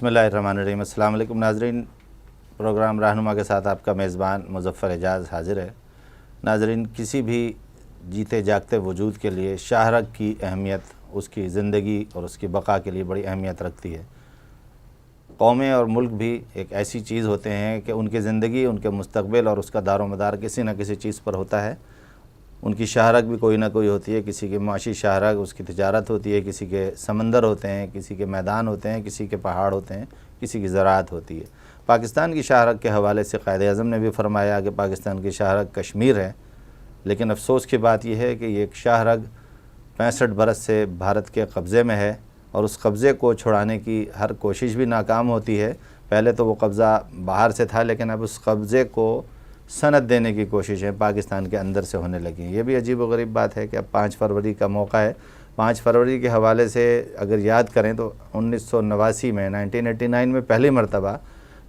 بسم اللہ الرحمن الرحیم۔ السلام علیکم ناظرین، پروگرام رہنما کے ساتھ آپ کا میزبان مظفر اعجاز حاضر ہے۔ ناظرین، کسی بھی جیتے جاگتے وجود کے لیے شاہ رگ کی اہمیت اس کی زندگی اور اس کی بقا کے لیے بڑی اہمیت رکھتی ہے۔ قومیں اور ملک بھی ایک ایسی چیز ہوتے ہیں کہ ان کی زندگی، ان کے مستقبل اور اس کا دار و مدار کسی نہ کسی چیز پر ہوتا ہے۔ ان کی شاہ رگ بھی کوئی نہ کوئی ہوتی ہے، کسی کی معاشی شاہ رگ، اس کی تجارت ہوتی ہے، کسی کے سمندر ہوتے ہیں، کسی کے میدان ہوتے ہیں، کسی کے پہاڑ ہوتے ہیں، کسی کی زراعت ہوتی ہے۔ پاکستان کی شاہ رگ کے حوالے سے قائد اعظم نے بھی فرمایا کہ پاکستان کی شاہ رگ کشمیر ہے، لیکن افسوس کی بات یہ ہے کہ یہ ایک شاہ رگ 65 برس سے بھارت کے قبضے میں ہے، اور اس قبضے کو چھڑانے کی ہر کوشش بھی ناکام ہوتی ہے۔ پہلے تو وہ قبضہ باہر سے تھا، لیکن اب اس قبضے کو سند دینے کی کوششیں پاکستان کے اندر سے ہونے لگی ہیں۔ یہ بھی عجیب و غریب بات ہے کہ اب 5 فروری کا موقع ہے۔ 5 فروری کے حوالے سے اگر یاد کریں تو 1989 میں 1989 میں پہلی مرتبہ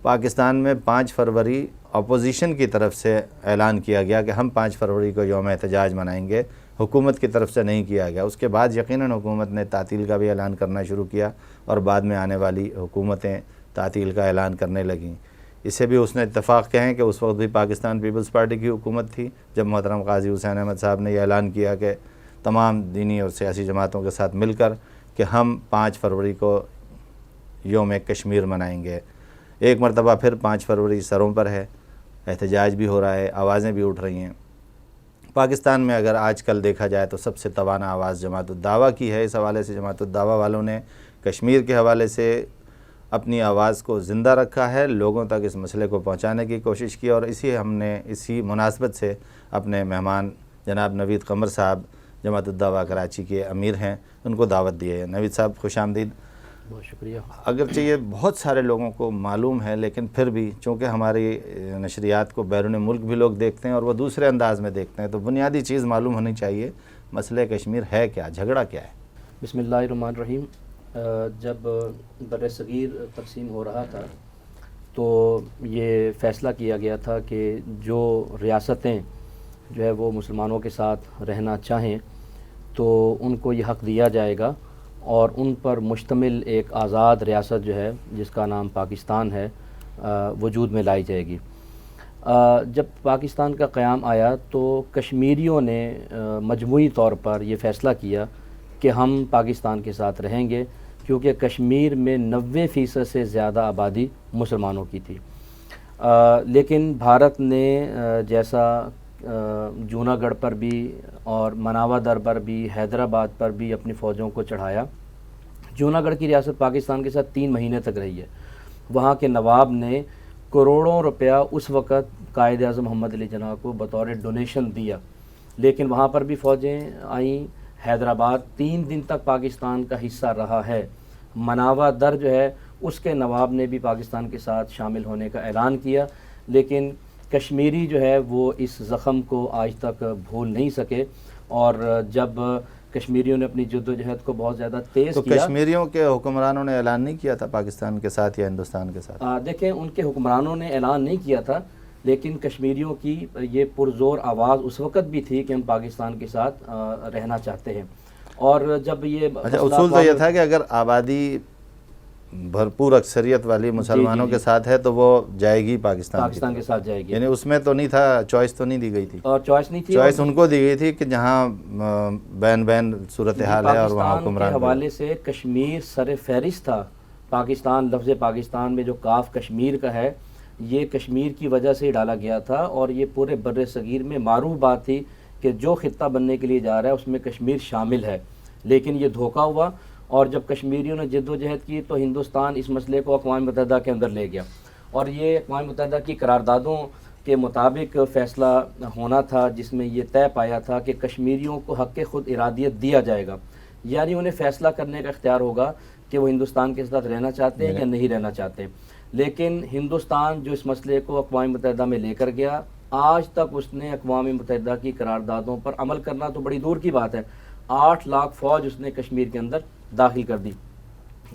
پاکستان میں 5 فروری اپوزیشن کی طرف سے اعلان کیا گیا کہ ہم 5 فروری کو یوم احتجاج منائیں گے، حکومت کی طرف سے نہیں کیا گیا۔ اس کے بعد یقیناً حکومت نے تعطیل کا بھی اعلان کرنا شروع کیا، اور بعد میں آنے والی حکومتیں تعطیل کا اعلان کرنے لگیں۔ اسے بھی اس نے اتفاق کہیں کہ اس وقت بھی پاکستان پیپلز پارٹی کی حکومت تھی، جب محترم قاضی حسین احمد صاحب نے یہ اعلان کیا کہ تمام دینی اور سیاسی جماعتوں کے ساتھ مل کر کہ ہم 5 فروری کو یوم کشمیر منائیں گے۔ ایک مرتبہ پھر 5 فروری سروں پر ہے، احتجاج بھی ہو رہا ہے، آوازیں بھی اٹھ رہی ہیں۔ پاکستان میں اگر آج کل دیکھا جائے تو سب سے توانا آواز جماعت الدعویٰ کی ہے۔ اس حوالے سے جماعت الدعویٰ والوں نے کشمیر کے حوالے سے اپنی آواز کو زندہ رکھا ہے، لوگوں تک اس مسئلے کو پہنچانے کی کوشش کی، اور اسی مناسبت سے اپنے مہمان جناب نوید قمر صاحب جماعت الدعویٰ کراچی کے امیر ہیں، ان کو دعوت دی ہے۔ نوید صاحب خوش آمدید۔ بہت شکریہ۔ اگرچہ یہ بہت سارے لوگوں کو معلوم ہے، لیکن پھر بھی چونکہ ہماری نشریات کو بیرون ملک بھی لوگ دیکھتے ہیں اور وہ دوسرے انداز میں دیکھتے ہیں، تو بنیادی چیز معلوم ہونی چاہیے، مسئلہ کشمیر ہے کیا، جھگڑا کیا ہے؟ بسم اللہ الرحمن الرحیم۔ جب بر صغیر تقسیم ہو رہا تھا تو یہ فیصلہ کیا گیا تھا کہ جو ریاستیں جو ہے وہ مسلمانوں کے ساتھ رہنا چاہیں تو ان کو یہ حق دیا جائے گا، اور ان پر مشتمل ایک آزاد ریاست جو ہے جس کا نام پاکستان ہے وجود میں لائی جائے گی۔ جب پاکستان کا قیام آیا تو کشمیریوں نے مجموعی طور پر یہ فیصلہ کیا کہ ہم پاکستان کے ساتھ رہیں گے، کیونکہ کشمیر میں 90% سے زیادہ آبادی مسلمانوں کی تھی۔ لیکن بھارت نے جیسا جوناگڑھ پر بھی اور مناوا در پر بھی، حیدرآباد پر بھی اپنی فوجوں کو چڑھایا۔ جوناگڑھ کی ریاست پاکستان کے ساتھ 3 مہینے تک رہی ہے۔ وہاں کے نواب نے کروڑوں روپیہ اس وقت قائد اعظم محمد علی جناح کو بطور ڈونیشن دیا، لیکن وہاں پر بھی فوجیں آئیں۔ حیدرآباد 3 دن تک پاکستان کا حصہ رہا ہے۔ مناوا در جو ہے اس کے نواب نے بھی پاکستان کے ساتھ شامل ہونے کا اعلان کیا، لیکن کشمیری جو ہے وہ اس زخم کو آج تک بھول نہیں سکے، اور جب کشمیریوں نے اپنی جد و جہد کو بہت زیادہ تیز تو کیا۔ کشمیریوں کے حکمرانوں نے اعلان نہیں کیا تھا پاکستان کے ساتھ یا ہندوستان کے ساتھ؟ دیکھیں، ان کے حکمرانوں نے اعلان نہیں کیا تھا، لیکن کشمیریوں کی یہ پرزور آواز اس وقت بھی تھی کہ ہم پاکستان کے ساتھ رہنا چاہتے ہیں۔ اور جب یہ اصول تو یہ تھا کہ اگر آبادی بھرپور اکثریت والی مسلمانوں کے ساتھ ہے تو وہ جائے گی پاکستان کے ساتھ جائے گی، یعنی اس میں تو نہیں تھا، چوائس تو نہیں دی گئی تھی، اور چوائس نہیں تھی، چوائس ان کو دی گئی تھی کہ جہاں بین صورتحال ہے اور وہاں حکمران کے حوالے سے کشمیر سر فہرست تھا۔ پاکستان، لفظ پاکستان میں جو کاف کشمیر کا ہے، یہ کشمیر کی وجہ سے ڈالا گیا تھا، اور یہ پورے بر صغیر میں معروف بات تھی کہ جو خطہ بننے کے لیے جا رہا ہے اس میں کشمیر شامل ہے۔ لیکن یہ دھوکہ ہوا، اور جب کشمیریوں نے جد و جہد کی تو ہندوستان اس مسئلے کو اقوام متحدہ کے اندر لے گیا، اور یہ اقوام متحدہ کی قراردادوں کے مطابق فیصلہ ہونا تھا، جس میں یہ طے پایا تھا کہ کشمیریوں کو حق خود ارادیت دیا جائے گا، یعنی انہیں فیصلہ کرنے کا اختیار ہوگا کہ وہ ہندوستان کے ساتھ رہنا چاہتے ہیں یا نہیں رہنا چاہتے ہیں۔ لیکن ہندوستان جو اس مسئلے کو اقوام متحدہ میں لے کر گیا، آج تک اس نے اقوام متحدہ کی قراردادوں پر عمل کرنا تو بڑی دور کی بات ہے۔ 8 لاکھ فوج اس نے کشمیر کے اندر داخل کر دی۔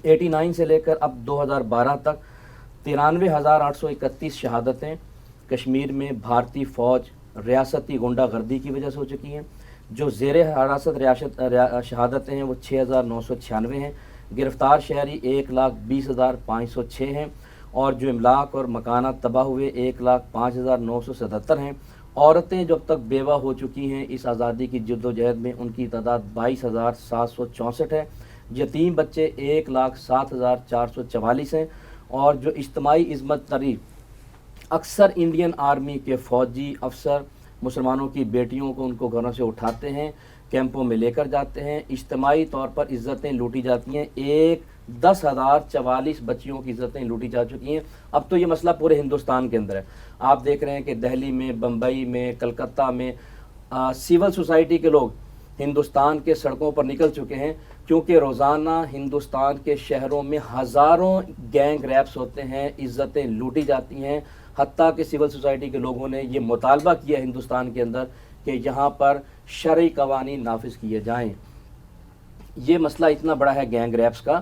89 سے لے کر اب 2012 تک 93,831 شہادتیں کشمیر میں بھارتی فوج ریاستی غنڈہ گردی کی وجہ سے ہو چکی ہیں۔ جو زیر حراست شہادتیں ہیں وہ 6,996 ہیں، گرفتار شہری 1,20,506 ہیں، اور جو املاک اور مکانات تباہ ہوئے 1,05,977 ہیں۔ عورتیں جو اب تک بیوہ ہو چکی ہیں اس آزادی کی جد و جہد میں، ان کی تعداد 22,764 ہے۔ یتیم بچے 1,07,444 ہیں، اور جو اجتماعی عصمت دری اکثر انڈین آرمی کے فوجی افسر مسلمانوں کی بیٹیوں کو ان کو گھروں سے اٹھاتے ہیں، کیمپوں میں لے کر جاتے ہیں، اجتماعی طور پر عزتیں لوٹی جاتی ہیں۔ 10,044 بچیوں کی عزتیں لوٹی جا چکی ہیں۔ اب تو یہ مسئلہ پورے ہندوستان کے اندر ہے۔ آپ دیکھ رہے ہیں کہ دہلی میں، بمبئی میں، کلکتہ میں سول سوسائٹی کے لوگ ہندوستان کے سڑکوں پر نکل چکے ہیں، کیونکہ روزانہ ہندوستان کے شہروں میں ہزاروں گینگ ریپس ہوتے ہیں، عزتیں لوٹی جاتی ہیں۔ حتیٰ کہ سول سوسائٹی کے لوگوں نے یہ مطالبہ کیا ہندوستان کے اندر کہ یہاں پر شرعی قوانین نافذ کیے جائیں۔ یہ مسئلہ اتنا بڑا ہے گینگ ریپس کا۔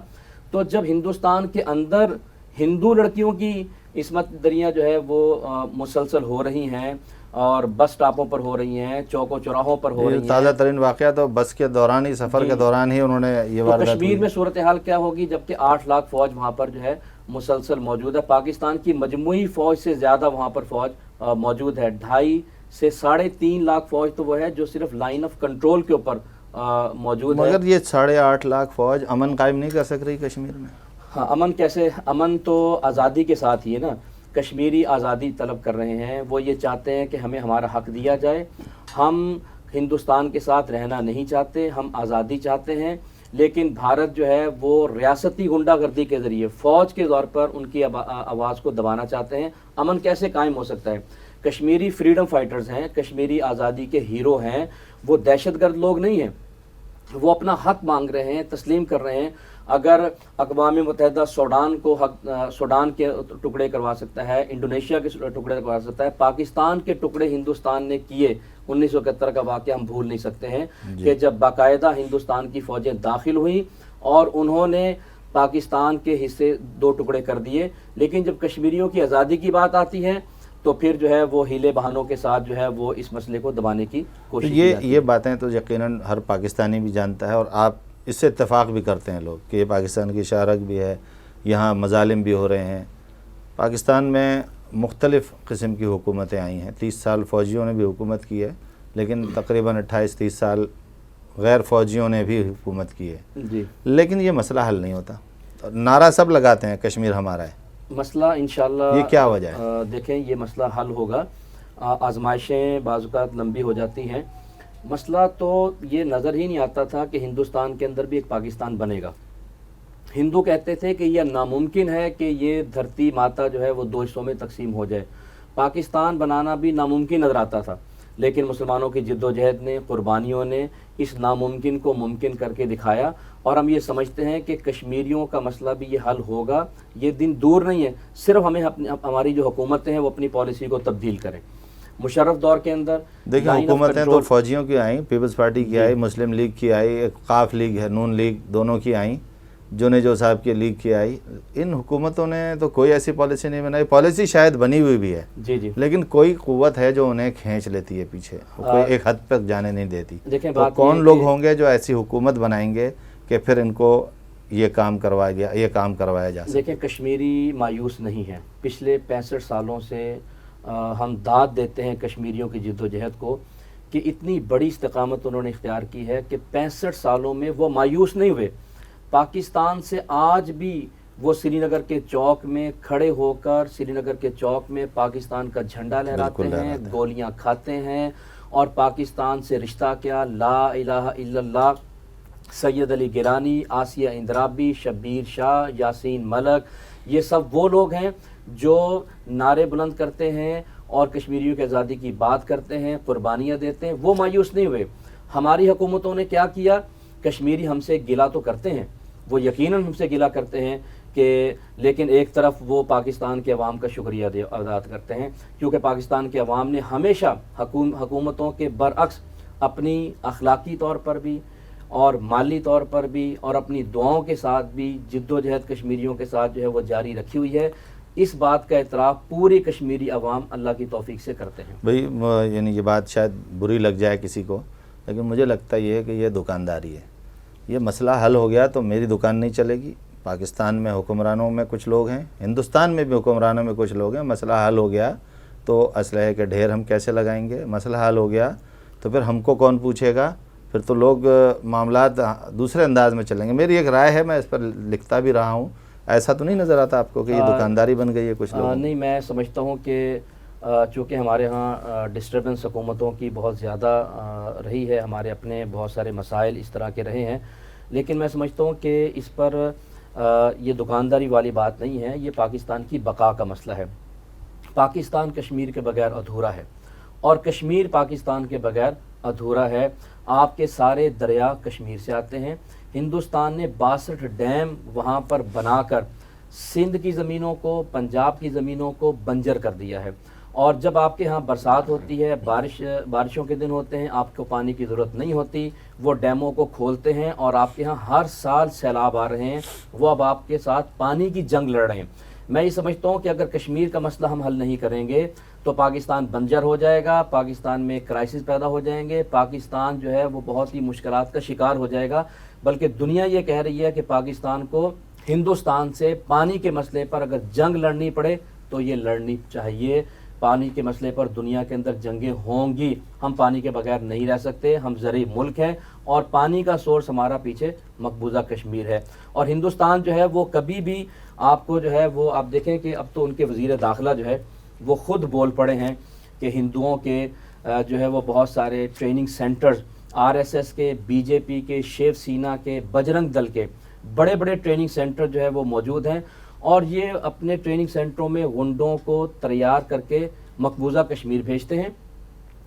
تو جب ہندوستان کے اندر ہندو لڑکیوں کی عصمت دریاں جو ہے وہ مسلسل ہو رہی ہیں، اور بس سٹاپوں پر ہو رہی ہیں، چوک و چوراہوں پر ہو رہی ہیں۔ تازہ ترین واقعہ تو بس کے دوران ہی، سفر کے دوران ہی انہوں نے یہ تو واردات کشمیر میں صورتحال کیا ہوگی، جبکہ 8 لاکھ فوج وہاں پر جو ہے مسلسل موجود ہے۔ پاکستان کی مجموعی فوج سے زیادہ وہاں پر فوج موجود ہے۔ 2.5 سے 3.5 لاکھ فوج تو وہ ہے جو صرف لائن آف کنٹرول کے اوپر موجود ہے۔ مگر یہ 8.5 لاکھ فوج امن قائم نہیں کر سک رہی کشمیر میں؟ ہاں، امن کیسے؟ امن تو آزادی کے ساتھ ہی ہے نا۔ کشمیری آزادی طلب کر رہے ہیں، وہ یہ چاہتے ہیں کہ ہمیں ہمارا حق دیا جائے۔ ہم ہندوستان کے ساتھ رہنا نہیں چاہتے، ہم آزادی چاہتے ہیں، لیکن بھارت جو ہے وہ ریاستی غنڈہ گردی کے ذریعے فوج کے طور پر ان کی آواز کو دبانا چاہتے ہیں۔ امن کیسے قائم ہو سکتا ہے؟ کشمیری فریڈم فائٹرز ہیں، کشمیری آزادی کے ہیرو ہیں، وہ دہشت گرد لوگ نہیں ہیں۔ وہ اپنا حق مانگ رہے ہیں، تسلیم کر رہے ہیں۔ اگر اقوام متحدہ سوڈان کے ٹکڑے کروا سکتا ہے، انڈونیشیا کے ٹکڑے کروا سکتا ہے، پاکستان کے ٹکڑے ہندوستان نے کیے۔ 1971 کا واقعہ ہم بھول نہیں سکتے ہیں کہ جب باقاعدہ ہندوستان کی فوجیں داخل ہوئیں اور انہوں نے پاکستان کے حصے 2 ٹکڑے کر دیے، لیکن جب کشمیریوں کی آزادی کی بات آتی ہے تو پھر جو ہے وہ ہیلے بہانوں کے ساتھ جو ہے وہ اس مسئلے کو دبانے کی کوشش کی جاتی ہے۔ یہ باتیں تو یقیناً ہر پاکستانی بھی جانتا ہے، اور آپ اس سے اتفاق بھی کرتے ہیں لوگ کہ یہ پاکستان کی شارک بھی ہے، یہاں مظالم بھی ہو رہے ہیں۔ پاکستان میں مختلف قسم کی حکومتیں آئی ہیں، 30 سال فوجیوں نے بھی حکومت کی ہے، لیکن تقریباً 28-30 سال غیر فوجیوں نے بھی حکومت کی ہے، جی، لیکن یہ مسئلہ حل نہیں ہوتا۔ نعرہ سب لگاتے ہیں کشمیر ہمارا ہے، مسئلہ انشاءاللہ یہ کیا وجہ ہے؟ دیکھیں، یہ مسئلہ حل ہوگا۔ آزمائشیں بعض اوقات لمبی ہو جاتی ہیں۔ مسئلہ تو یہ نظر ہی نہیں آتا تھا کہ ہندوستان کے اندر بھی ایک پاکستان بنے گا۔ ہندو کہتے تھے کہ یہ ناممکن ہے کہ یہ دھرتی ماتا جو ہے وہ 2 حصوں میں تقسیم ہو جائے۔ پاکستان بنانا بھی ناممکن نظر آتا تھا، لیکن مسلمانوں کی جد و جہد نے، قربانیوں نے اس ناممکن کو ممکن کر کے دکھایا، اور ہم یہ سمجھتے ہیں کہ کشمیریوں کا مسئلہ بھی یہ حل ہوگا۔ یہ دن دور نہیں ہے، صرف ہمیں ہماری جو حکومتیں ہیں وہ اپنی پالیسی کو تبدیل کریں۔ مشرف دور کے اندر دیکھیں، حکومتیں تو فوجیوں کی آئیں، پیپلز پارٹی کی آئی، مسلم لیگ کی آئی، قاف لیگ ہے، نون لیگ، دونوں کی آئیں، جو صاحب کی لیگ کی آئی۔ ان حکومتوں نے تو کوئی ایسی پالیسی نہیں بنائی، پالیسی شاید بنی ہوئی بھی ہے، جی لیکن کوئی قوت ہے جو انہیں کھینچ لیتی ہے پیچھے، کوئی ایک حد تک جانے نہیں دیتی۔ تو کون لوگ ہوں گے جو ایسی حکومت بنائیں گے کہ پھر ان کو یہ کام کروایا جا سکے؟ دیکھیں، کشمیری مایوس نہیں ہے۔ پچھلے 65 سالوں سے ہم داد دیتے ہیں کشمیریوں کی جد و جہد کو کہ اتنی بڑی استقامت انہوں نے اختیار کی ہے کہ 65 سالوں میں وہ مایوس نہیں ہوئے۔ پاکستان سے آج بھی وہ سری نگر کے چوک میں کھڑے ہو کر سری نگر کے چوک میں پاکستان کا جھنڈا لہراتے ہیں، گولیاں کھاتے ہیں، اور پاکستان سے رشتہ کیا، لا الہ الا اللہ، سید علی گیلانی، آسیہ اندرابی، شبیر شاہ، یاسین ملک، یہ سب وہ لوگ ہیں جو نعرے بلند کرتے ہیں اور کشمیریوں کی آزادی کی بات کرتے ہیں، قربانیاں دیتے ہیں۔ وہ مایوس نہیں ہوئے۔ ہماری حکومتوں نے کیا کیا؟ کشمیری ہم سے گلہ تو کرتے ہیں، وہ یقیناً ہم سے گلہ کرتے ہیں کہ، لیکن ایک طرف وہ پاکستان کے عوام کا شکریہ ادا کرتے ہیں، کیونکہ پاکستان کے عوام نے ہمیشہ حکومتوں کے برعکس اپنی اخلاقی طور پر بھی اور مالی طور پر بھی اور اپنی دعاؤں کے ساتھ بھی جد و جہد کشمیریوں کے ساتھ جو ہے وہ جاری رکھی ہوئی ہے۔ اس بات کا اعتراف پوری کشمیری عوام اللہ کی توفیق سے کرتے ہیں۔ بھائی، یعنی یہ بات شاید بری لگ جائے کسی کو، لیکن مجھے لگتا یہ ہے کہ یہ دکانداری ہے۔ یہ مسئلہ حل ہو گیا تو میری دکان نہیں چلے گی. پاکستان میں حکمرانوں میں کچھ لوگ ہیں, ہندوستان میں بھی حکمرانوں میں کچھ لوگ ہیں, مسئلہ حل ہو گیا تو اسلحے کے ڈھیر ہم کیسے لگائیں گے؟ مسئلہ حل ہو گیا تو پھر ہم کو کون پوچھے گا؟ پھر تو لوگ معاملات دوسرے انداز میں چلیں گے. میری ایک رائے ہے, میں اس پر لکھتا بھی رہا ہوں. ایسا تو نہیں نظر آتا آپ کو کہ یہ دکانداری بن گئی ہے کچھ لوگ؟ نہیں, میں سمجھتا ہوں کہ چونکہ ہمارے ہاں ڈسٹربنس حکومتوں کی بہت زیادہ رہی ہے, ہمارے اپنے بہت سارے مسائل اس طرح کے رہے ہیں, لیکن میں سمجھتا ہوں کہ اس پر یہ دکانداری والی بات نہیں ہے, یہ پاکستان کی بقا کا مسئلہ ہے. پاکستان کشمیر کے بغیر ادھورا ہے اور کشمیر پاکستان کے بغیر ادھورا ہے. آپ کے سارے دریا کشمیر سے آتے ہیں. ہندوستان نے 62 ڈیم وہاں پر بنا کر سندھ کی زمینوں کو, پنجاب کی زمینوں کو بنجر کر دیا ہے. اور جب آپ کے ہاں برسات ہوتی ہے, بارشوں کے دن ہوتے ہیں, آپ کو پانی کی ضرورت نہیں ہوتی, وہ ڈیموں کو کھولتے ہیں اور آپ کے ہاں ہر سال سیلاب آ رہے ہیں, وہ اب آپ کے ساتھ پانی کی جنگ لڑ رہے ہیں. میں یہ سمجھتا ہوں کہ اگر کشمیر کا مسئلہ ہم حل نہیں کریں گے تو پاکستان بنجر ہو جائے گا, پاکستان میں کرائسس پیدا ہو جائیں گے, پاکستان جو ہے وہ بہت ہی مشکلات کا شکار ہو جائے گا. بلکہ دنیا یہ کہہ رہی ہے کہ پاکستان کو ہندوستان سے پانی کے مسئلے پر اگر جنگ لڑنی پڑے تو یہ لڑنی چاہیے. پانی کے مسئلے پر دنیا کے اندر جنگیں ہوں گی, ہم پانی کے بغیر نہیں رہ سکتے. ہم زرعی ملک ہیں اور پانی کا سورس ہمارا پیچھے مقبوضہ کشمیر ہے. اور ہندوستان جو ہے وہ کبھی بھی آپ کو جو ہے وہ آپ دیکھیں کہ اب تو ان کے وزیر داخلہ جو ہے وہ خود بول پڑے ہیں کہ ہندوؤں کے جو ہے وہ بہت سارے ٹریننگ سینٹرز, RSS کے, BJP کے, شیو سینا کے, بجرنگ دل کے بڑے بڑے ٹریننگ سینٹر جو ہے وہ موجود ہیں, اور یہ اپنے ٹریننگ سینٹروں میں غنڈوں کو تیار کر کے مقبوضہ کشمیر بھیجتے ہیں.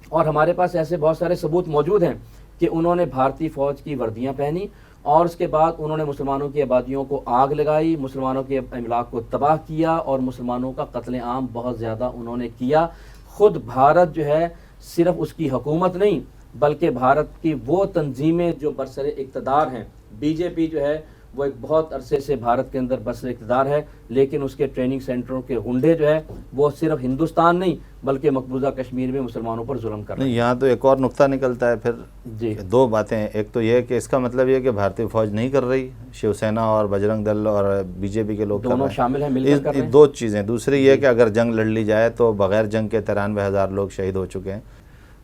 اور ہمارے پاس ایسے بہت سارے ثبوت موجود ہیں کہ انہوں نے بھارتی فوج کی وردیاں پہنی اور اس کے بعد انہوں نے مسلمانوں کی آبادیوں کو آگ لگائی, مسلمانوں کے املاک کو تباہ کیا اور مسلمانوں کا قتل عام بہت زیادہ انہوں نے کیا. خود بھارت جو ہے صرف اس کی حکومت نہیں بلکہ بھارت کی وہ تنظیمیں جو برسر اقتدار ہیں, BJP جو ہے وہ ایک بہت عرصے سے بھارت کے اندر برسر اقتدار ہے, لیکن اس کے ٹریننگ سینٹروں کے غنڈے جو ہے وہ صرف ہندوستان نہیں بلکہ مقبوضہ کشمیر میں مسلمانوں پر ظلم کر رہے ہیں. یہاں تو ایک اور نقطہ نکلتا ہے پھر. جی, دو باتیں ہیں. ایک تو یہ کہ اس کا مطلب یہ کہ بھارتی فوج نہیں کر رہی, شیو سینا اور بجرنگ دل اور BJP کے لوگ دونوں شامل ہیں, مل کر کر رہے ہیں. دو چیزیں. دوسری یہ کہ اگر جنگ لڑ لی جائے تو بغیر جنگ کے 93,000 لوگ شہید ہو چکے ہیں.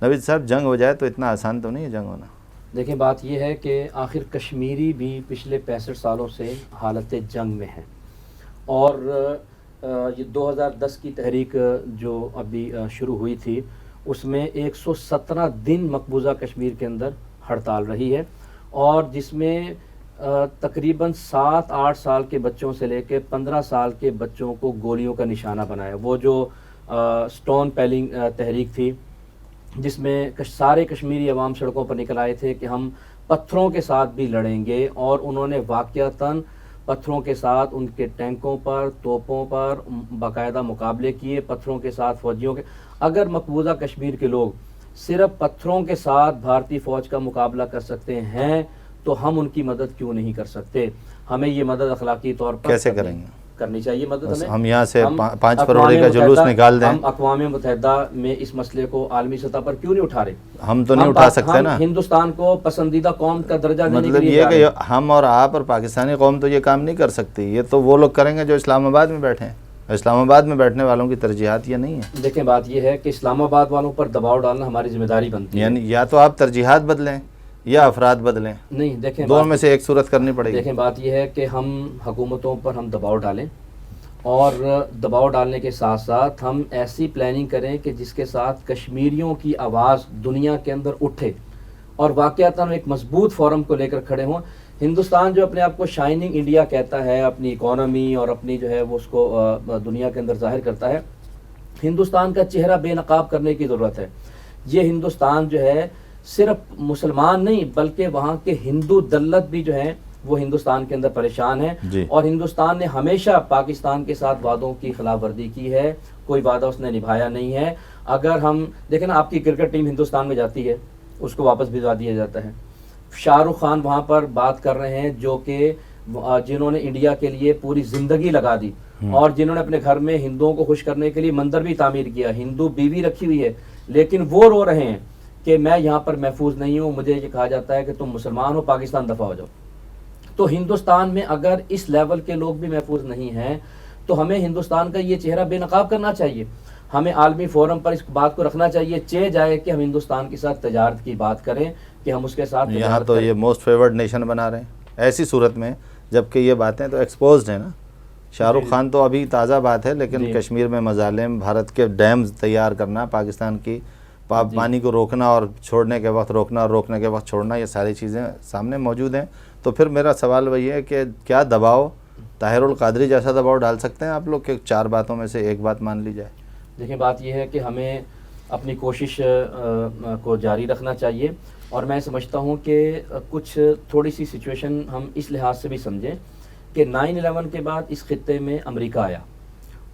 نوید صاحب, جنگ ہو جائے تو اتنا آسان تو نہیں ہے جنگ ہونا. دیکھیں, بات یہ ہے کہ آخر کشمیری بھی پچھلے 65 سالوں سے حالت جنگ میں ہیں, اور یہ 2010 کی تحریک جو ابھی شروع ہوئی تھی اس میں 117 دن مقبوضہ کشمیر کے اندر ہڑتال رہی ہے, اور جس میں تقریباً 7-8 سال کے بچوں سے لے کے 15 سال کے بچوں کو گولیوں کا نشانہ بنایا. وہ جو سٹون پیلنگ تحریک تھی جس میں سارے کشمیری عوام سڑکوں پر نکل آئے تھے کہ ہم پتھروں کے ساتھ بھی لڑیں گے, اور انہوں نے واقعتاً پتھروں کے ساتھ ان کے ٹینکوں پر, توپوں پر باقاعدہ مقابلے کیے, پتھروں کے ساتھ فوجیوں کے. اگر مقبوضہ کشمیر کے لوگ صرف پتھروں کے ساتھ بھارتی فوج کا مقابلہ کر سکتے ہیں تو ہم ان کی مدد کیوں نہیں کر سکتے؟ ہمیں یہ مدد اخلاقی طور پر کیسے کریں گے؟ کرنی چاہیے مدد. ہم یہاں سے 5 فروری کا جلوس نکال دیں. ہم اقوام متحدہ میں اس مسئلے کو عالمی سطح پر کیوں نہیں اٹھا رہے؟ ہم تو نہیں اٹھا سکتے نا. ہندوستان کو پسندیدہ قوم کا درجہ دینے کے مطلب لیے یہ کہ ہم اور آپ اور پاکستانی قوم تو یہ کام نہیں کر سکتی. یہ تو وہ لوگ کریں گے جو اسلام آباد میں بیٹھے ہیں. اسلام آباد میں بیٹھنے والوں کی ترجیحات یہ نہیں ہیں. دیکھیں, بات یہ ہے کہ اسلام آباد والوں پر دباؤ ڈالنا ہماری ذمہ داری بنتی ہے. یعنی یا تو آپ ترجیحات بدلیں یا افراد بدلیں, نہیں, دیکھیں دونوں میں سے ایک صورت کرنی پڑے گی. دیکھیں, بات یہ ہے کہ ہم حکومتوں پر ہم دباؤ ڈالیں, اور دباؤ ڈالنے کے ساتھ ساتھ ہم ایسی پلاننگ کریں کہ جس کے ساتھ کشمیریوں کی آواز دنیا کے اندر اٹھے, اور واقعتاً ایک مضبوط فورم کو لے کر کھڑے ہوں. ہندوستان جو اپنے آپ کو شائننگ انڈیا کہتا ہے, اپنی اکانومی اور اپنی جو ہے وہ اس کو دنیا کے اندر ظاہر کرتا ہے, ہندوستان کا چہرہ بے نقاب کرنے کی ضرورت ہے. یہ ہندوستان جو ہے صرف مسلمان نہیں بلکہ وہاں کے ہندو دلت بھی جو ہیں وہ ہندوستان کے اندر پریشان ہیں. جی. اور ہندوستان نے ہمیشہ پاکستان کے ساتھ وعدوں کی خلاف ورزی کی ہے, کوئی وعدہ اس نے نبھایا نہیں ہے. اگر ہم دیکھیں نا, آپ کی کرکٹ ٹیم ہندوستان میں جاتی ہے, اس کو واپس بھجوا دیا جاتا ہے. شاہ رخ خان وہاں پر بات کر رہے ہیں جو کہ جنہوں نے انڈیا کے لیے پوری زندگی لگا دی, اور جنہوں نے اپنے گھر میں ہندوؤں کو خوش کرنے کے لیے مندر بھی تعمیر کیا, ہندو بیوی رکھی ہوئی ہے, لیکن وہ رو رہے ہیں کہ میں یہاں پر محفوظ نہیں ہوں. مجھے یہ کہا جاتا ہے کہ تم مسلمان ہو, پاکستان دفاع ہو جاؤ. تو ہندوستان میں اگر اس لیول کے لوگ بھی محفوظ نہیں ہیں تو ہمیں ہندوستان کا یہ چہرہ بے نقاب کرنا چاہیے. ہمیں عالمی فورم پر اس بات کو رکھنا چاہیے جائے کہ ہم ہندوستان کے ساتھ تجارت کی بات کریں کہ ہم اس کے ساتھ یہاں تو یہ موسٹ فیورڈ نیشن بنا رہے ہیں ایسی صورت میں، جبکہ یہ باتیں تو ایکسپوزڈ ہیں نا. شاہ رخ خان تو ابھی تازہ بات ہے، لیکن کشمیر میں مظالم، بھارت کے ڈیمز تیار کرنا، پاکستان کی پانی کو روکنا اور چھوڑنے کے وقت روکنا اور روکنے کے وقت چھوڑنا، یہ ساری چیزیں سامنے موجود ہیں. تو پھر میرا سوال وہی ہے کہ کیا دباؤ طاہر القادری جیسا دباؤ ڈال سکتے ہیں آپ لوگ کہ 4 باتوں میں سے ایک بات مان لی جائے؟ دیکھیں، بات یہ ہے کہ ہمیں اپنی کوشش کو جاری رکھنا چاہیے، اور میں سمجھتا ہوں کہ کچھ تھوڑی سی سچویشن ہم اس لحاظ سے بھی سمجھیں کہ 9/11 کے بعد اس خطے میں امریکہ آیا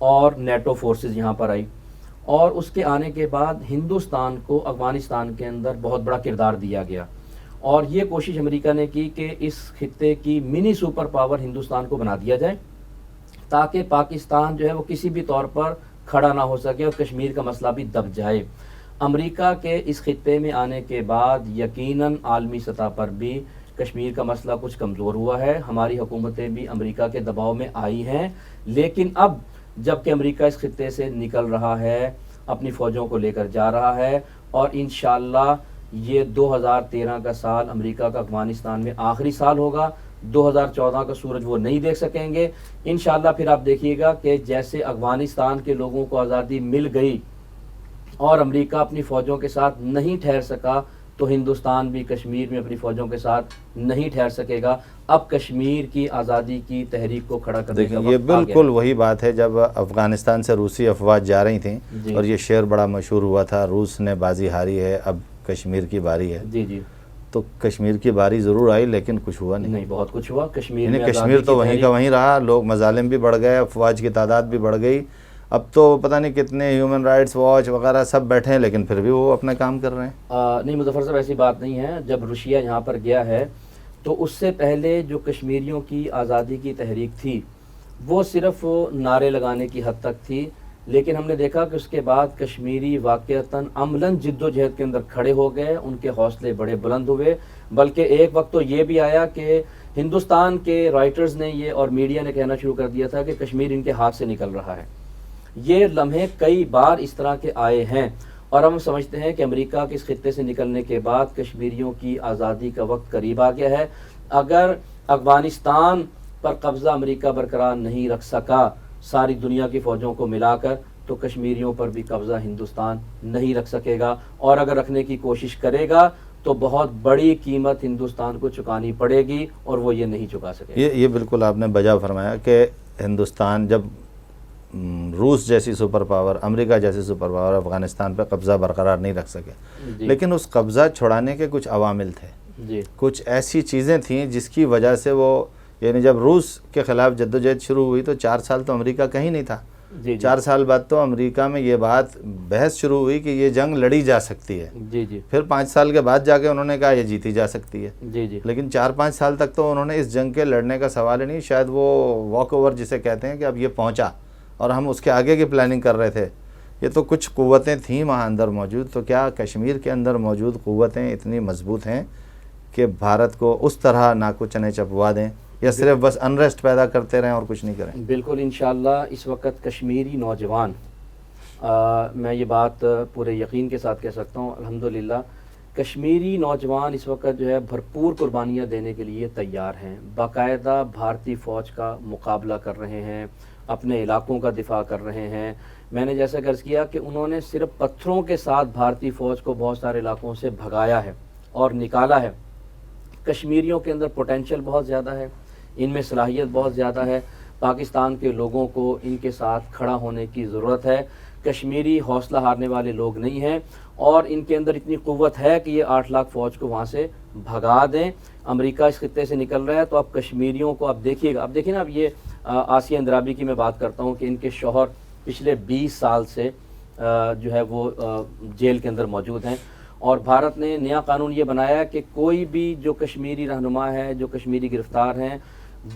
اور نیٹو فورسز یہاں پر آئی، اور اس کے آنے کے بعد ہندوستان کو افغانستان کے اندر بہت بڑا کردار دیا گیا، اور یہ کوشش امریکہ نے کی کہ اس خطے کی منی سپر پاور ہندوستان کو بنا دیا جائے تاکہ پاکستان جو ہے وہ کسی بھی طور پر کھڑا نہ ہو سکے اور کشمیر کا مسئلہ بھی دب جائے. امریکہ کے اس خطے میں آنے کے بعد یقیناً عالمی سطح پر بھی کشمیر کا مسئلہ کچھ کمزور ہوا ہے. ہماری حکومتیں بھی امریکہ کے دباؤ میں آئی ہیں، لیکن اب جب کہ امریکہ اس خطے سے نکل رہا ہے، اپنی فوجوں کو لے کر جا رہا ہے، اور انشاءاللہ یہ 2013 کا سال امریکہ کا افغانستان میں آخری سال ہوگا. 2014 کا سورج وہ نہیں دیکھ سکیں گے انشاءاللہ. پھر آپ دیکھیے گا کہ جیسے افغانستان کے لوگوں کو آزادی مل گئی اور امریکہ اپنی فوجوں کے ساتھ نہیں ٹھہر سکا، تو ہندوستان بھی کشمیر میں اپنی فوجوں کے ساتھ نہیں ٹھہر سکے گا. اب کشمیر کی آزادی کی تحریک کو کھڑا کرنے کا وقت یہ بالکل وہی بات ہے جب افغانستان سے روسی افواج جا رہی تھیں اور یہ شعر بڑا مشہور ہوا تھا، روس نے بازی ہاری ہے، اب کشمیر کی باری ہے. جی تو کشمیر کی باری ضرور آئی لیکن کچھ ہوا نہیں. بہت کچھ ہوا. کشمیر تو وہیں کا وہیں رہا، لوگ مظالم بھی بڑھ گئے، افواج کی تعداد بھی بڑھ گئی. اب تو پتہ نہیں کتنے ہیومن رائٹس واچ وغیرہ سب بیٹھے ہیں، لیکن پھر بھی وہ اپنا کام کر رہے ہیں. نہیں مظفر صاحب، ایسی بات نہیں ہے. جب روشیا یہاں پر گیا ہے تو اس سے پہلے جو کشمیریوں کی آزادی کی تحریک تھی وہ صرف نعرے لگانے کی حد تک تھی، لیکن ہم نے دیکھا کہ اس کے بعد کشمیری واقعتاً عملاً جد و جہد کے اندر کھڑے ہو گئے، ان کے حوصلے بڑے بلند ہوئے. بلکہ ایک وقت تو یہ بھی آیا کہ ہندوستان کے رائٹرز نے یہ اور میڈیا نے کہنا شروع کر دیا تھا کہ کشمیر ان کے ہاتھ سے نکل رہا ہے. یہ لمحے کئی بار اس طرح کے آئے ہیں، اور ہم سمجھتے ہیں کہ امریکہ کے اس خطے سے نکلنے کے بعد کشمیریوں کی آزادی کا وقت قریب آ گیا ہے. اگر افغانستان پر قبضہ امریکہ برقرار نہیں رکھ سکا ساری دنیا کی فوجوں کو ملا کر، تو کشمیریوں پر بھی قبضہ ہندوستان نہیں رکھ سکے گا، اور اگر رکھنے کی کوشش کرے گا تو بہت بڑی قیمت ہندوستان کو چکانی پڑے گی، اور وہ یہ نہیں چکا سکے. یہ بالکل آپ نے بجا فرمایا کہ ہندوستان جب روس جیسی سپر پاور، امریکہ جیسی سپر پاور افغانستان پہ قبضہ برقرار نہیں رکھ سکے، لیکن اس قبضہ چھڑانے کے کچھ عوامل تھے، کچھ ایسی چیزیں تھیں جس کی وجہ سے وہ، یعنی جب روس کے خلاف جدوجہد شروع ہوئی تو 4 سال تو امریکہ کہیں نہیں تھا. 4 سال بعد تو امریکہ میں یہ بات بحث شروع ہوئی کہ یہ جنگ لڑی جا سکتی ہے. پھر 5 سال کے بعد جا کے انہوں نے کہا یہ جیتی جا سکتی ہے. لیکن 4-5 سال تک تو انہوں نے اس جنگ کے لڑنے کا سوال ہی نہیں، شاید وہ واک اوور جسے کہتے ہیں کہ اب یہ پہنچا اور ہم اس کے آگے کی پلاننگ کر رہے تھے. یہ تو کچھ قوتیں تھیں وہاں اندر موجود. تو کیا کشمیر کے اندر موجود قوتیں اتنی مضبوط ہیں کہ بھارت کو اس طرح ناکو چنے چپوا دیں، یا صرف بس انریسٹ پیدا کرتے رہیں اور کچھ نہیں کریں؟ بالکل انشاءاللہ اس وقت کشمیری نوجوان، میں یہ بات پورے یقین کے ساتھ کہہ سکتا ہوں الحمدللہ، کشمیری نوجوان اس وقت جو ہے بھرپور قربانیاں دینے کے لیے تیار ہیں. باقاعدہ بھارتی فوج کا مقابلہ کر رہے ہیں، اپنے علاقوں کا دفاع کر رہے ہیں. میں نے جیسا عرض کیا کہ انہوں نے صرف پتھروں کے ساتھ بھارتی فوج کو بہت سارے علاقوں سے بھگایا ہے اور نکالا ہے. کشمیریوں کے اندر پوٹینشل بہت زیادہ ہے، ان میں صلاحیت بہت زیادہ ہے. پاکستان کے لوگوں کو ان کے ساتھ کھڑا ہونے کی ضرورت ہے. کشمیری حوصلہ ہارنے والے لوگ نہیں ہیں، اور ان کے اندر اتنی قوت ہے کہ یہ 8 لاکھ فوج کو وہاں سے بھگا دیں. امریکہ اس خطے سے نکل رہا ہے تو اب کشمیریوں کو اب دیکھیے گا. اب دیکھیں نا، اب یہ آسیہ اندرابی کی میں بات کرتا ہوں کہ ان کے شوہر پچھلے 20 سال سے جو ہے وہ جیل کے اندر موجود ہیں، اور بھارت نے نیا قانون یہ بنایا کہ کوئی بھی جو کشمیری رہنما ہے، جو کشمیری گرفتار ہیں،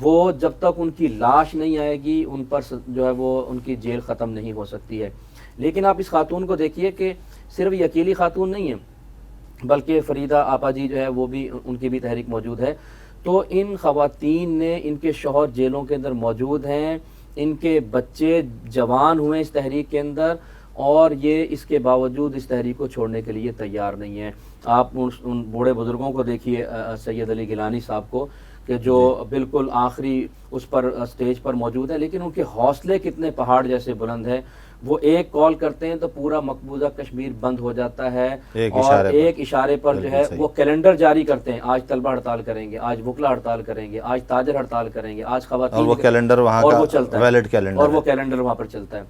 وہ جب تک ان کی لاش نہیں آئے گی ان پر جو ہے وہ ان کی جیل ختم نہیں ہو سکتی ہے. لیکن آپ اس خاتون کو دیکھیے کہ صرف یہ اکیلی خاتون نہیں ہے، بلکہ فریدہ آپا جی جو ہے وہ بھی، ان کی بھی تحریک موجود ہے. تو ان خواتین نے، ان کے شوہر جیلوں کے اندر موجود ہیں، ان کے بچے جوان ہوئے اس تحریک کے اندر، اور یہ اس کے باوجود اس تحریک کو چھوڑنے کے لیے تیار نہیں ہیں۔ آپ ان بوڑھے بزرگوں کو دیکھیے، سید علی گیلانی صاحب کو، کہ جو بالکل آخری اس پر اسٹیج پر موجود ہے، لیکن ان کے حوصلے کتنے پہاڑ جیسے بلند ہیں۔ وہ ایک کال کرتے ہیں تو پورا مقبوضہ کشمیر بند ہو جاتا ہے، اور ایک اشارے پر جو ہے وہ کیلنڈر جاری کرتے ہیں، آج طلبہ ہڑتال کریں گے، آج وکلا ہڑتال کریں گے، آج تاجر ہڑتال کریں گے، آج خواتین، اور وہ کیلنڈر وہاں کا ویلڈ کیلنڈر، اور وہ کیلنڈر وہاں پر چلتا ہے۔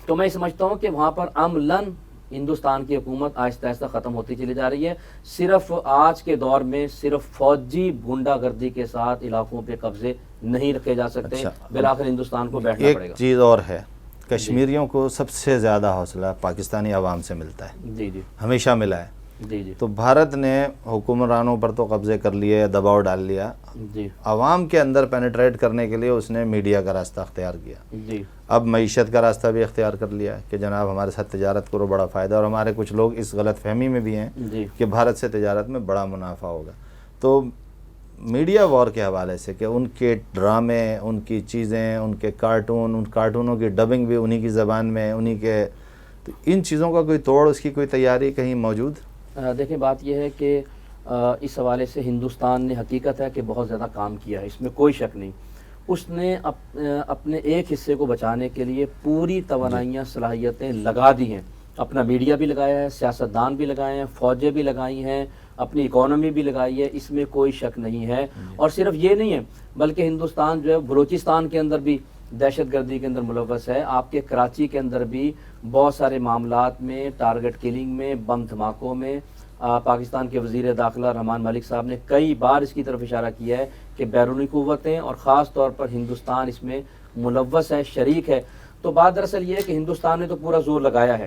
تو میں سمجھتا ہوں کہ وہاں پر عملاً ہندوستان کی حکومت آہستہ آہستہ ختم ہوتی چلی جا رہی ہے۔ صرف آج کے دور میں صرف فوجی غنڈہ گردی کے ساتھ علاقوں پہ قبضے نہیں رکھے جا سکتے، بالآخر ہندوستان کو بیٹھنا پڑے گا۔ ایک چیز اور ہے، کشمیریوں کو سب سے زیادہ حوصلہ پاکستانی عوام سے ملتا ہے، جی جی، ہمیشہ ملا ہے۔ جی جی، تو بھارت نے حکمرانوں پر تو قبضے کر لیے، دباؤ ڈال لیا، جی عوام کے اندر پینیٹریٹ کرنے کے لیے اس نے میڈیا کا راستہ اختیار کیا، جی، اب معیشت کا راستہ بھی اختیار کر لیا کہ جناب ہمارے ساتھ تجارت کرو، بڑا فائدہ، اور ہمارے کچھ لوگ اس غلط فہمی میں بھی ہیں جی، کہ بھارت سے تجارت میں بڑا منافع ہوگا۔ تو میڈیا وار کے حوالے سے کہ ان کے ڈرامے، ان کی چیزیں، ان کے کارٹون، ان کارٹونوں کی ڈبنگ بھی انہی کی زبان میں، انہی کے، تو ان چیزوں کا کوئی توڑ، اس کی کوئی تیاری کہیں موجود؟ دیکھیں بات یہ ہے کہ اس حوالے سے ہندوستان نے، حقیقت ہے کہ بہت زیادہ کام کیا ہے، اس میں کوئی شک نہیں۔ اس نے اپنے ایک حصے کو بچانے کے لیے پوری توانائیاں، صلاحیتیں لگا دی ہیں، اپنا میڈیا بھی لگایا ہے، سیاستدان بھی لگائے ہیں، فوجیں بھی لگائی ہیں، اپنی اکانومی بھی لگائی ہے، اس میں کوئی شک نہیں ہے۔ اور صرف یہ نہیں ہے بلکہ ہندوستان جو ہے بلوچستان کے اندر بھی دہشت گردی کے اندر ملوث ہے، آپ کے کراچی کے اندر بھی بہت سارے معاملات میں، ٹارگٹ کلنگ میں، بم دھماکوں میں، پاکستان کے وزیر داخلہ رحمان ملک صاحب نے کئی بار اس کی طرف اشارہ کیا ہے کہ بیرونی قوتیں اور خاص طور پر ہندوستان اس میں ملوث ہے، شریک ہے۔ تو بات دراصل یہ ہے کہ ہندوستان نے تو پورا زور لگایا ہے،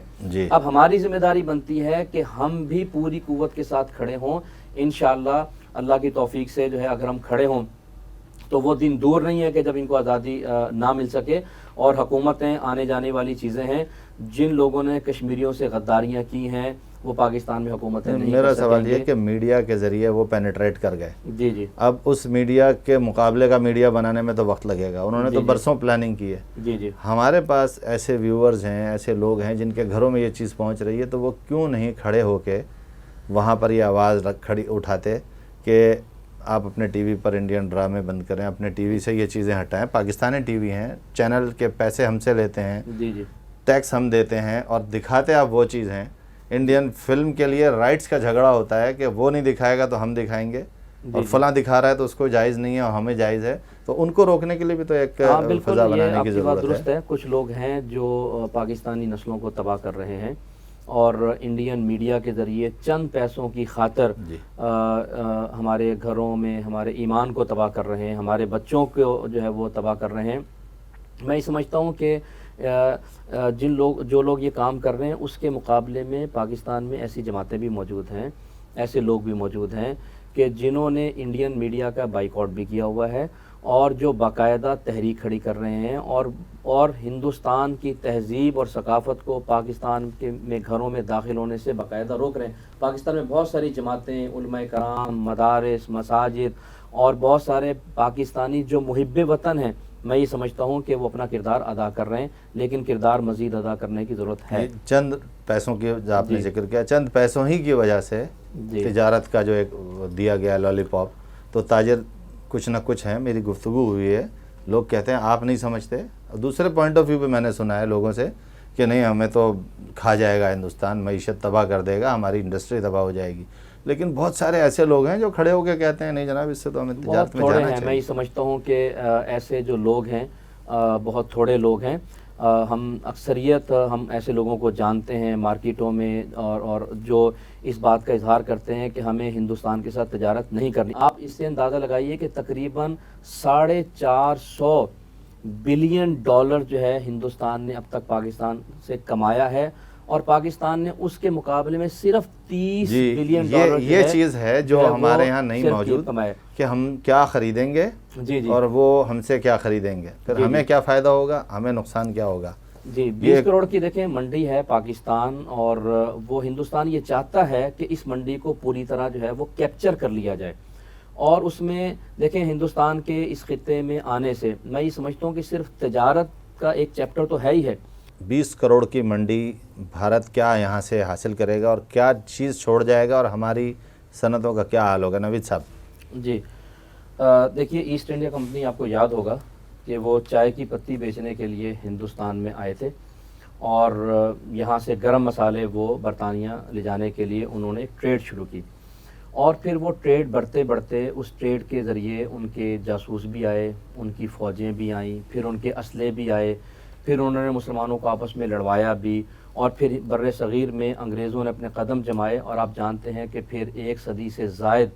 اب ہماری ذمہ داری بنتی ہے کہ ہم بھی پوری قوت کے ساتھ کھڑے ہوں۔ انشاءاللہ اللہ کی توفیق سے جو ہے اگر ہم کھڑے ہوں تو وہ دن دور نہیں ہے کہ جب ان کو آزادی نہ مل سکے، اور حکومتیں آنے جانے والی چیزیں ہیں۔ جن لوگوں نے کشمیریوں سے غداریاں کی ہیں وہ پاکستان میں حکومتیں نہیں کر سکیں گے۔ میرا سوال یہ کہ میڈیا کے ذریعے وہ پینیٹریٹ کر گئے، جی جی، اب اس میڈیا کے مقابلے کا میڈیا بنانے میں تو وقت لگے گا، انہوں نے تو برسوں پلاننگ کی ہے۔ جی جی، ہمارے پاس ایسے ویورز ہیں، ایسے لوگ ہیں جن کے گھروں میں یہ چیز پہنچ رہی ہے، تو وہ کیوں نہیں کھڑے ہو کے وہاں پر یہ آواز اٹھاتے کہ آپ اپنے ٹی وی پر انڈین ڈرامے بند کریں، اپنے ٹی وی سے یہ چیزیں ہٹائیں، پاکستانی ٹی وی ہیں، چینل کے پیسے ہم سے لیتے ہیں، جی جی، ٹیکس ہم دیتے ہیں، اور دکھاتے آپ وہ چیز ہیں۔ انڈین فلم کے لیے رائٹس کا جھگڑا ہوتا ہے کہ وہ نہیں دکھائے گا تو ہم دکھائیں گے، اور فلاں دکھا رہا ہے تو اس کو جائز نہیں ہے اور ہمیں جائز ہے، تو ان کو روکنے کے لیے بھی تو ایک فضا بنانے کی ضرورت ہے۔ کچھ لوگ ہیں جو پاکستانی نسلوں کو تباہ کر رہے ہیں، اور انڈین میڈیا کے ذریعے چند پیسوں کی خاطر ہمارے گھروں میں ہمارے ایمان کو تباہ کر رہے ہیں، ہمارے بچوں کو جو ہے وہ تباہ کر رہے ہیں۔ میں سمجھتا ہوں کہ جو لوگ یہ کام کر رہے ہیں اس کے مقابلے میں پاکستان میں ایسی جماعتیں بھی موجود ہیں، ایسے لوگ بھی موجود ہیں کہ جنہوں نے انڈین میڈیا کا بائیکاٹ بھی کیا ہوا ہے، اور جو باقاعدہ تحریک کھڑی کر رہے ہیں، اور ہندوستان کی تہذیب اور ثقافت کو پاکستان کے میں گھروں میں داخل ہونے سے باقاعدہ روک رہے ہیں۔ پاکستان میں بہت ساری جماعتیں، علماء کرام، مدارس، مساجد، اور بہت سارے پاکستانی جو محب وطن ہیں، میں یہ سمجھتا ہوں کہ وہ اپنا کردار ادا کر رہے ہیں، لیکن کردار مزید ادا کرنے کی ضرورت ہے۔ چند پیسوں کی جو آپ نے ذکر کیا، چند پیسوں ہی کی وجہ سے تجارت کا جو ایک دیا گیا لالی پاپ، تو تاجر کچھ نہ کچھ ہیں۔ میری گفتگو ہوئی ہے، لوگ کہتے ہیں آپ نہیں سمجھتے، دوسرے پوائنٹ آف ویو پہ میں نے سنا ہے لوگوں سے کہ نہیں ہمیں تو کھا جائے گا ہندوستان، معیشت تباہ کر دے گا، ہماری انڈسٹری تباہ ہو جائے گی، لیکن بہت سارے ایسے لوگ ہیں جو کھڑے ہو کے کہتے ہیں نہیں جناب اس سے تو ہمیں تجارت میں جانا چاہیے۔ میں یہ سمجھتا ہوں کہ ایسے جو لوگ ہیں بہت تھوڑے لوگ ہیں، ہم اکثریت ہم ایسے لوگوں کو جانتے ہیں مارکیٹوں میں، اور جو اس بات کا اظہار کرتے ہیں کہ ہمیں ہندوستان کے ساتھ تجارت نہیں کرنی۔ آپ اس سے اندازہ لگائیے کہ تقریباً 450 بلین ڈالر جو ہے ہندوستان نے اب تک پاکستان سے کمایا ہے، اور پاکستان نے اس کے مقابلے میں صرف 30 بلین ڈالر یہ چیز ہے جو ہمارے یہاں نہیں موجود کہ ہم کیا خریدیں گے اور وہ ہم سے کیا خریدیں گے، پھر ہمیں کیا فائدہ ہوگا، ہمیں نقصان کیا ہوگا۔ 20 کروڑ کی دیکھیں منڈی ہے پاکستان، اور وہ ہندوستان یہ چاہتا ہے کہ اس منڈی کو پوری طرح جو ہے وہ کیپچر کر لیا جائے، اور اس میں دیکھیں ہندوستان کے اس خطے میں آنے سے میں یہ سمجھتا ہوں کہ صرف تجارت کا ایک چیپٹر تو ہے ہی ہے. 20 کروڑ کی منڈی بھارت کیا یہاں سے حاصل کرے گا اور کیا چیز چھوڑ جائے گا اور ہماری صنعتوں کا کیا حال ہوگا نوید صاحب؟ جی دیکھیے ایسٹ انڈیا کمپنی آپ کو یاد ہوگا کہ وہ چائے کی پتی بیچنے کے لیے ہندوستان میں آئے تھے اور یہاں سے گرم مسالے وہ برطانیہ لے جانے کے لیے انہوں نے ایک ٹریڈ شروع کی اور پھر وہ ٹریڈ بڑھتے بڑھتے اس ٹریڈ کے ذریعے ان کے جاسوس بھی آئے, ان کی فوجیں بھی آئیں, پھر ان کے اسلحے بھی آئے, پھر انہوں نے مسلمانوں کو آپس میں لڑوایا بھی اور پھر بر صغیر میں انگریزوں نے اپنے قدم جمائے اور آپ جانتے ہیں کہ پھر 1 صدی سے زائد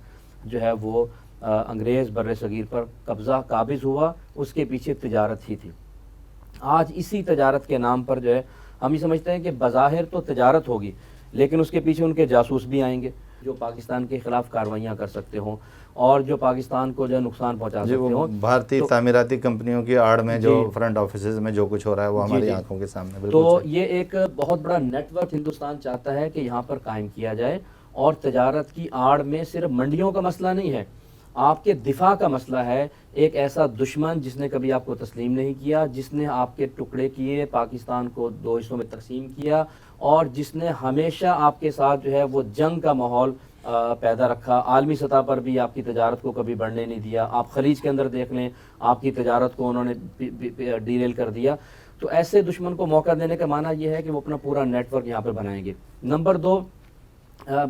جو ہے وہ انگریز بر صغیر پر قبضہ قابض ہوا. اس کے پیچھے تجارت ہی تھی. آج اسی تجارت کے نام پر جو ہے ہم یہ سمجھتے ہیں کہ بظاہر تو تجارت ہوگی لیکن اس کے پیچھے ان کے جاسوس بھی آئیں گے جو پاکستان کے خلاف کارروائیاں کر سکتے ہوں اور جو پاکستان کو جو نقصان پہنچا سکتے ہوں. بھارتی تعمیراتی کمپنیوں کی آڑ میں جو فرنٹ آفیسز میں جو کچھ ہو رہا ہے وہ ہماری آنکھوں کے سامنے. تو یہ ایک بہت بڑا نیٹ ورک ہندوستان چاہتا ہے کہ یہاں پر قائم کیا جائے اور تجارت کی آڑ میں صرف منڈیوں کا مسئلہ نہیں ہے, آپ کے دفاع کا مسئلہ ہے. ایک ایسا دشمن جس نے کبھی آپ کو تسلیم نہیں کیا, جس نے آپ کے ٹکڑے کیے, پاکستان کو 2 حصوں میں تقسیم کیا اور جس نے ہمیشہ آپ کے ساتھ جو ہے وہ جنگ کا ماحول پیدا رکھا. عالمی سطح پر بھی آپ کی تجارت کو کبھی بڑھنے نہیں دیا. آپ خلیج کے اندر دیکھ لیں, آپ کی تجارت کو انہوں نے ڈیریل کر دیا. تو ایسے دشمن کو موقع دینے کا معنی یہ ہے کہ وہ اپنا پورا نیٹ ورک یہاں پہ بنائیں گے. نمبر 2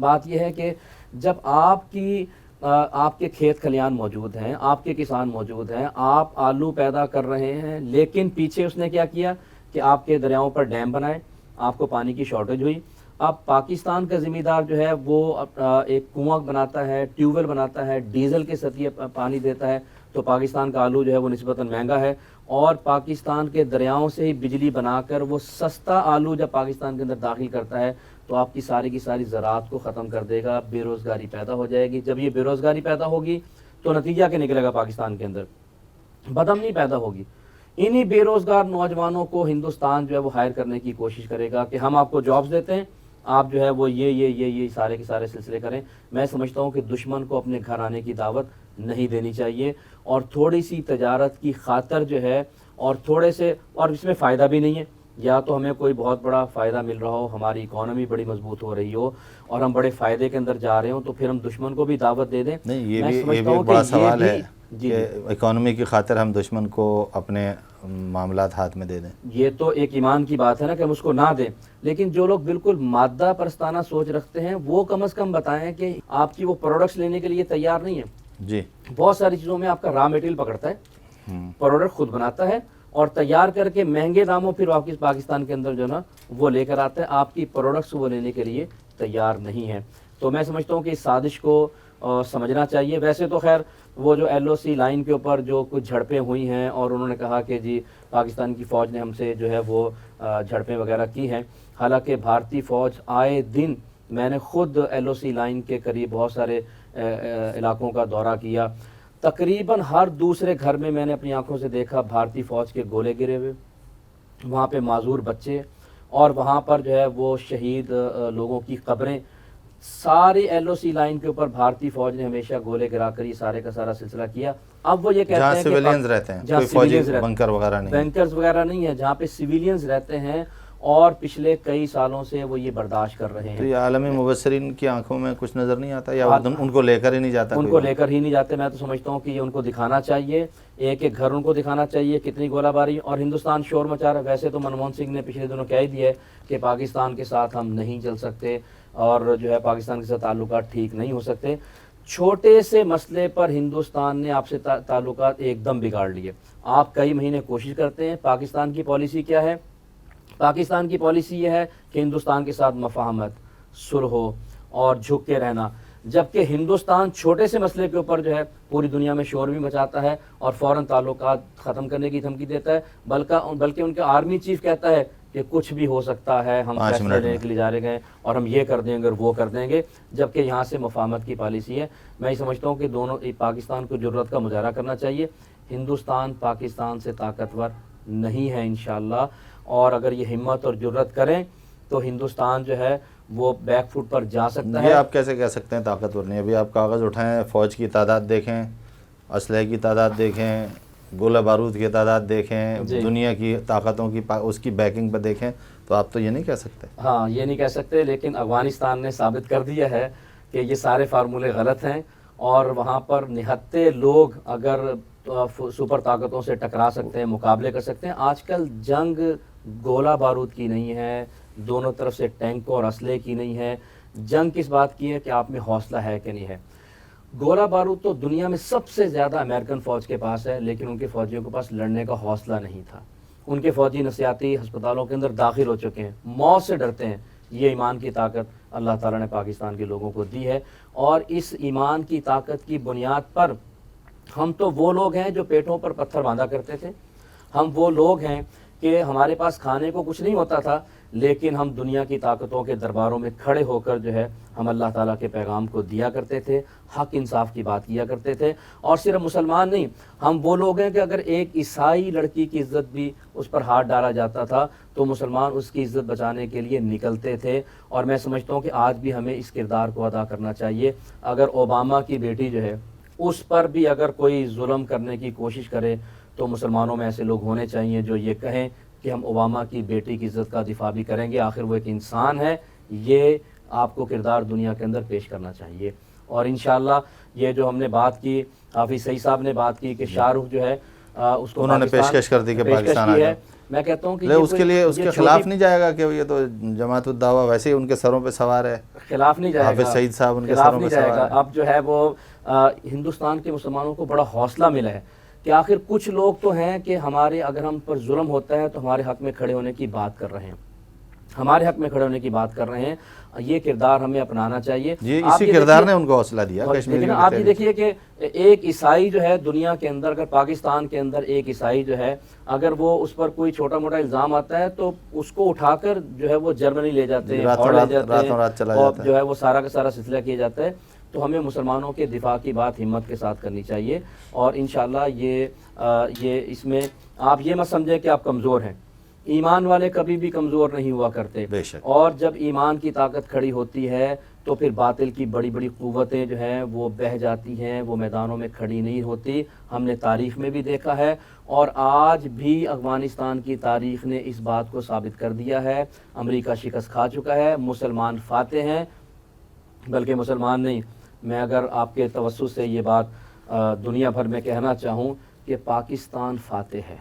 بات یہ ہے کہ جب آپ کے کھیت کھلیان موجود ہیں, آپ کے کسان موجود ہیں, آپ آلو پیدا کر رہے ہیں لیکن پیچھے اس نے کیا کیا کہ آپ کے دریاؤں پر ڈیم بنائے, آپ کو پانی کی شارٹیج ہوئی. اب پاکستان کا ذمہ دار جو ہے وہ ایک کنواں بناتا ہے, ٹیوب ویل بناتا ہے, ڈیزل کے ذریعے پانی دیتا ہے, تو پاکستان کا آلو جو ہے وہ نسبتاً مہنگا ہے اور پاکستان کے دریاؤں سے ہی بجلی بنا کر وہ سستا آلو جب پاکستان کے اندر داخل کرتا ہے تو آپ کی ساری زراعت کو ختم کر دے گا, بے روزگاری پیدا ہو جائے گی. جب یہ بے روزگاری پیدا ہوگی تو نتیجہ کیا نکلے گا پاکستان کے اندر؟ بدامنی پیدا ہوگی. انہی بے روزگار نوجوانوں کو ہندوستان جو ہے وہ ہائر کرنے کی کوشش کرے گا کہ ہم آپ کو جابز دیتے ہیں, آپ جو ہے وہ یہ سارے کے سارے سلسلے کریں. میں سمجھتا ہوں کہ دشمن کو اپنے گھر آنے کی دعوت نہیں دینی چاہیے اور تھوڑی سی تجارت کی خاطر جو ہے اور تھوڑے سے, اور اس میں فائدہ بھی نہیں ہے, یا تو ہمیں کوئی بہت بڑا فائدہ مل رہا ہو, ہماری اکانومی بڑی مضبوط ہو رہی ہو اور ہم بڑے فائدے کے اندر جا رہے ہوں, تو پھر ہم دشمن کو بھی دعوت دے دیں. نہیں, یہ بھی بڑا سوال ہے کہ اکانومی کی خاطر ہم دشمن کو اپنے معاملات ہاتھ میں دے دیں. یہ تو ایک ایمان کی بات ہے نا کہ ہم اس کو نہ دیں, لیکن جو لوگ بالکل مادہ پرستانہ سوچ رکھتے ہیں وہ کم از کم بتائیں کہ آپ کی وہ پروڈکٹس لینے کے لیے تیار نہیں ہے. جی, بہت ساری چیزوں میں آپ کا را میٹیریل پکڑتا ہے, پروڈکٹ خود بناتا ہے اور تیار کر کے مہنگے داموں پھر واپس پاکستان کے اندر جو نا وہ لے کر آتا ہے. آپ کی پروڈکٹس وہ لینے کے لیے تیار نہیں ہے. تو میں سمجھتا ہوں کہ اس سازش کو سمجھنا چاہیے. ویسے تو خیر وہ جو LOC لائن کے اوپر جو کچھ جھڑپیں ہوئی ہیں اور انہوں نے کہا کہ جی پاکستان کی فوج نے ہم سے جو ہے وہ جھڑپیں وغیرہ کی ہیں, حالانکہ بھارتی فوج آئے دن, میں نے خود LOC لائن کے قریب بہت سارے علاقوں کا دورہ کیا, تقریباً ہر دوسرے گھر میں میں نے اپنی آنکھوں سے دیکھا بھارتی فوج کے گولے گرے ہوئے, وہاں پہ معذور بچے اور وہاں پر جو ہے وہ شہید لوگوں کی قبریں. ساری LOC لائن کے اوپر بھارتی فوج نے ہمیشہ گولے گرا کر یہ سارے کا سارا سلسلہ کیا. اب وہ یہ کہتے ہیں کہ سویلینز رہتے ہیں, کوئی فوجی بنکر وغیرہ نہیں, بنکرز وغیرہ نہیں ہے, جہاں پہ سویلینز رہتے ہیں اور پچھلے کئی سالوں سے وہ یہ برداشت کر رہے ہیں. تو یہ عالمی مبصرین کی آنکھوں میں کچھ نظر نہیں آتا یا ان کو لے کر ہی نہیں جاتا؟ ان کو لے کر ہی نہیں جاتے. میں تو سمجھتا ہوں کہ یہ ان کو دکھانا چاہیے, ایک ایک گھر ان کو دکھانا چاہیے کتنی گولہ باری. اور ہندوستان شور مچا رہا ہے. ویسے تو منموہن سنگھ نے پچھلے دنوں کہہ دیا ہے کہ پاکستان کے ساتھ ہم نہیں چل سکتے اور جو ہے پاکستان کے ساتھ تعلقات ٹھیک نہیں ہو سکتے. چھوٹے سے مسئلے پر ہندوستان نے آپ سے تعلقات ایک دم بگاڑ لیے. آپ کئی مہینے کوشش کرتے ہیں. پاکستان کی پالیسی کیا ہے؟ پاکستان کی پالیسی یہ ہے کہ ہندوستان کے ساتھ مفاہمت, صلح اور جھک کے رہنا, جبکہ ہندوستان چھوٹے سے مسئلے کے اوپر جو ہے پوری دنیا میں شور بھی مچاتا ہے اور فوراً تعلقات ختم کرنے کی دھمکی دیتا ہے. بلکہ ان کے آرمی چیف کہتا ہے کہ کچھ بھی ہو سکتا ہے, ہم فیصلے لینے کے لیے جا رہے گئے اور ہم یہ کر دیں گے اور وہ کر دیں گے, جبکہ یہاں سے مفاہمت کی پالیسی ہے. میں یہ سمجھتا ہوں کہ دونوں پاکستان کو جرأت کا مظاہرہ کرنا چاہیے. ہندوستان پاکستان سے طاقتور نہیں ہے انشاءاللہ, اور اگر یہ ہمت اور جرأت کریں تو ہندوستان جو ہے وہ بیک فٹ پر جا سکتا یہ ہے۔ آپ کیسے کہہ سکتے ہیں طاقتور نہیں؟ ابھی آپ کاغذ اٹھائیں، فوج کی تعداد دیکھیں، اسلحے کی تعداد دیکھیں، گولہ بارود کی تعداد دیکھیں، جی۔ دنیا کی طاقتوں کی اس کی بیکنگ پہ دیکھیں، تو آپ تو یہ نہیں کہہ سکتے۔ ہاں یہ نہیں کہہ سکتے، لیکن افغانستان نے ثابت کر دیا ہے کہ یہ سارے فارمولے غلط ہیں، اور وہاں پر نہتے لوگ اگر سپر طاقتوں سے ٹکرا سکتے ہیں، مقابلے کر سکتے ہیں۔ آج کل جنگ گولہ بارود کی نہیں ہے، دونوں طرف سے ٹینکوں اور اسلحے کی نہیں ہے، جنگ کس بات کی ہے کہ آپ میں حوصلہ ہے کہ نہیں ہے۔ گولہ بارود تو دنیا میں سب سے زیادہ امریکن فوج کے پاس ہے، لیکن ان کے فوجیوں کے پاس لڑنے کا حوصلہ نہیں تھا۔ ان کے فوجی نفسیاتی ہسپتالوں کے اندر داخل ہو چکے ہیں، موت سے ڈرتے ہیں۔ یہ ایمان کی طاقت اللہ تعالیٰ نے پاکستان کے لوگوں کو دی ہے، اور اس ایمان کی طاقت کی بنیاد پر ہم تو وہ لوگ ہیں جو پیٹوں پر پتھر باندھا کرتے تھے، ہم وہ لوگ ہیں کہ ہمارے پاس کھانے کو کچھ نہیں ہوتا تھا، لیکن ہم دنیا کی طاقتوں کے درباروں میں کھڑے ہو کر جو ہے ہم اللہ تعالیٰ کے پیغام کو دیا کرتے تھے، حق انصاف کی بات کیا کرتے تھے۔ اور صرف مسلمان نہیں، ہم وہ لوگ ہیں کہ اگر ایک عیسائی لڑکی کی عزت بھی اس پر ہاتھ ڈالا جاتا تھا تو مسلمان اس کی عزت بچانے کے لیے نکلتے تھے، اور میں سمجھتا ہوں کہ آج بھی ہمیں اس کردار کو ادا کرنا چاہیے۔ اگر اوباما کی بیٹی جو ہے اس پر بھی اگر کوئی ظلم کرنے کی کوشش کرے تو مسلمانوں میں ایسے لوگ ہونے چاہیے جو یہ کہیں کہ ہم اوباما کی بیٹی کی عزت کا دفاع بھی کریں گے، آخر وہ ایک انسان ہے۔ یہ آپ کو کردار دنیا کے اندر پیش کرنا چاہیے، اور انشاءاللہ یہ جو ہم نے بات کی، حافظ سعید صاحب نے بات کی کہ شاہ رخ جو ہے اس کو انہوں نے پیشکش کر دی کہ پاکستان آ جائے۔ میں کہتا ہوں کہ اس کے لیے اس کے خلاف نہیں جائے گا کہ یہ تو جماعت الدعوہ ویسے ہی ان کے سروں پہ سوار ہے، خلاف نہیں جائے گا، حافظ سعید صاحب ان کے خلاف سروں پہ نہیں جائے سوار گا۔ ہے۔ اب جو ہے وہ ہندوستان کے مسلمانوں کو بڑا حوصلہ ملا ہے کہ آخر کچھ لوگ تو ہیں کہ ہمارے اگر ہم پر ظلم ہوتا ہے تو ہمارے حق میں کھڑے ہونے کی بات کر رہے ہیں، ہمارے حق میں کھڑے ہونے کی بات کر رہے ہیں۔ یہ کردار ہمیں اپنانا چاہیے۔ یہ اسی کردار نے ان کو حوصلہ دیا کشمیر لیکن میں۔ آپ یہ دیکھیے کہ ایک عیسائی جو ہے دنیا کے اندر، اگر پاکستان کے اندر ایک عیسائی جو ہے اگر وہ اس پر کوئی چھوٹا موٹا الزام آتا ہے تو اس کو اٹھا کر جو ہے وہ جرمنی لے جاتے ہیں، اور لے جاتے ہیں، اور جو ہے وہ سارا کا سارا سلسلہ کیا جاتا ہے۔ تو ہمیں مسلمانوں کے دفاع کی بات ہمت کے ساتھ کرنی چاہیے، اور انشاءاللہ یہ اس میں آپ یہ مت سمجھیں کہ آپ کمزور ہیں۔ ایمان والے کبھی بھی کمزور نہیں ہوا کرتے، بے شک۔ اور جب ایمان کی طاقت کھڑی ہوتی ہے تو پھر باطل کی بڑی بڑی قوتیں جو ہیں وہ بہہ جاتی ہیں، وہ میدانوں میں کھڑی نہیں ہوتی۔ ہم نے تاریخ میں بھی دیکھا ہے، اور آج بھی افغانستان کی تاریخ نے اس بات کو ثابت کر دیا ہے۔ امریکہ شکست کھا چکا ہے، مسلمان فاتح ہیں، بلکہ مسلمان نہیں، میں اگر آپ کے توسط سے یہ بات دنیا بھر میں کہنا چاہوں کہ پاکستان فاتح ہے،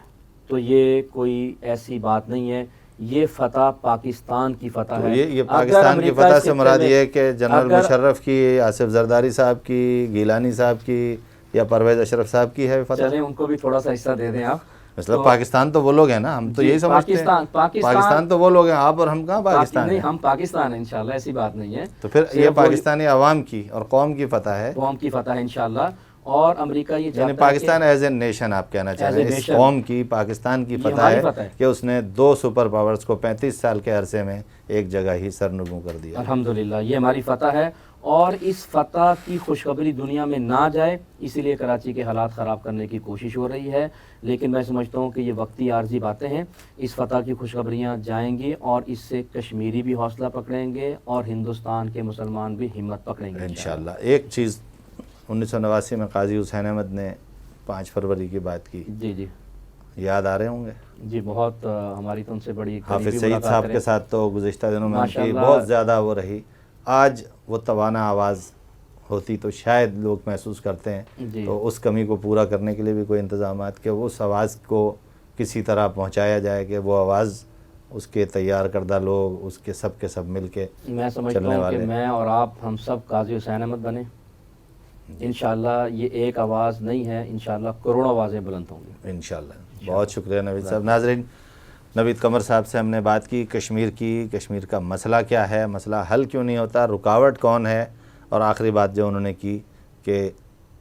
تو یہ کوئی ایسی بات نہیں ہے، یہ فتح پاکستان کی فتح ہے۔ یہ پاکستان کی فتح سے مراد یہ ہے کہ جنرل مشرف کی، آصف زرداری صاحب کی، گیلانی صاحب کی، یا پرویز اشرف صاحب کی ہے فتح؟ چلیں ان کو بھی تھوڑا سا حصہ دے دیں آپ۔ مطلب پاکستان تو وہ لوگ ہیں نا، ہم تو یہی سمجھتے ہیں پاکستان تو وہ لوگ ہیں، آپ اور ہم کہاں پاکستان نہیں، ہیں؟ ہم پاکستان ہیں انشاءاللہ، ایسی بات نہیں ہے۔ تو پھر یہ پاکستانی عوام کی اور قوم کی فتح ہے، قوم کی فتح ہے انشاءاللہ، اور امریکہ یہ چاہتا یعنی ہے پاکستان ایز اے نیشن آپ کہنا چاہ رہے ہیں، اس قوم کی، پاکستان کی فتح ہے کہ اس نے 2 سپر پاورز کو 35 سال کے عرصے میں ایک جگہ ہی سرنگوں کر دیا۔ الحمدللہ یہ ہماری فتح ہے، اور اس فتح کی خوشخبری دنیا میں نہ جائے اسی لیے کراچی کے حالات خراب کرنے کی کوشش ہو رہی ہے، لیکن میں سمجھتا ہوں کہ یہ وقتی عارضی باتیں ہیں۔ اس فتح کی خوشخبریاں جائیں گی، اور اس سے کشمیری بھی حوصلہ پکڑیں گے اور ہندوستان کے مسلمان بھی ہمت پکڑیں گے انشاءاللہ۔ ایک چیز 1989 میں قاضی حسین احمد نے 5 فروری کی بات کی، جی یاد آ رہے ہوں گے؟ جی، بہت ہماری تو ان سے بڑی حافظ سعید صاحب کے ساتھ تو گزشتہ دنوں میں ان کی بہت زیادہ وہ رہی، آج وہ توانا آواز ہوتی تو شاید لوگ محسوس کرتے ہیں، تو اس کمی کو پورا کرنے کے لیے بھی کوئی انتظامات کہ اس آواز کو کسی طرح پہنچایا جائے کہ وہ آواز اس کے تیار کردہ لوگ، اس کے سب مل کے میں سمجھتا ہوں کہ میں اور آپ ہم سب قاضی حسین احمد بنے، انشاءاللہ یہ ایک آواز نہیں ہے، انشاءاللہ کروڑوں آوازیں بلند ہوں گی انشاءاللہ۔ بہت شکریہ نوید صاحب۔ ناظرین، نوید قمر صاحب سے ہم نے بات کی کشمیر کی، کشمیر کا مسئلہ کیا ہے، مسئلہ حل کیوں نہیں ہوتا، رکاوٹ کون ہے، اور آخری بات جو انہوں نے کی کہ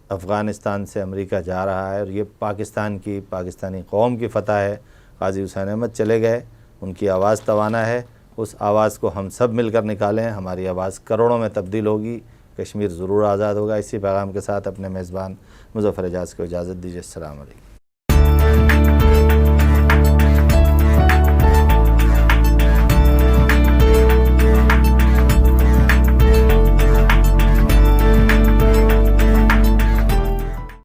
افغانستان سے امریکہ جا رہا ہے اور یہ پاکستان کی، پاکستانی قوم کی فتح ہے۔ قاضی حسین احمد چلے گئے، ان کی آواز توانا ہے، اس آواز کو ہم سب مل کر نکالیں، ہماری آواز کروڑوں میں تبدیل ہوگی، کشمیر ضرور آزاد ہوگا۔ اسی پیغام کے ساتھ اپنے میزبان مظفر اعجاز کو اجازت دیجیے۔ السلام علیکم۔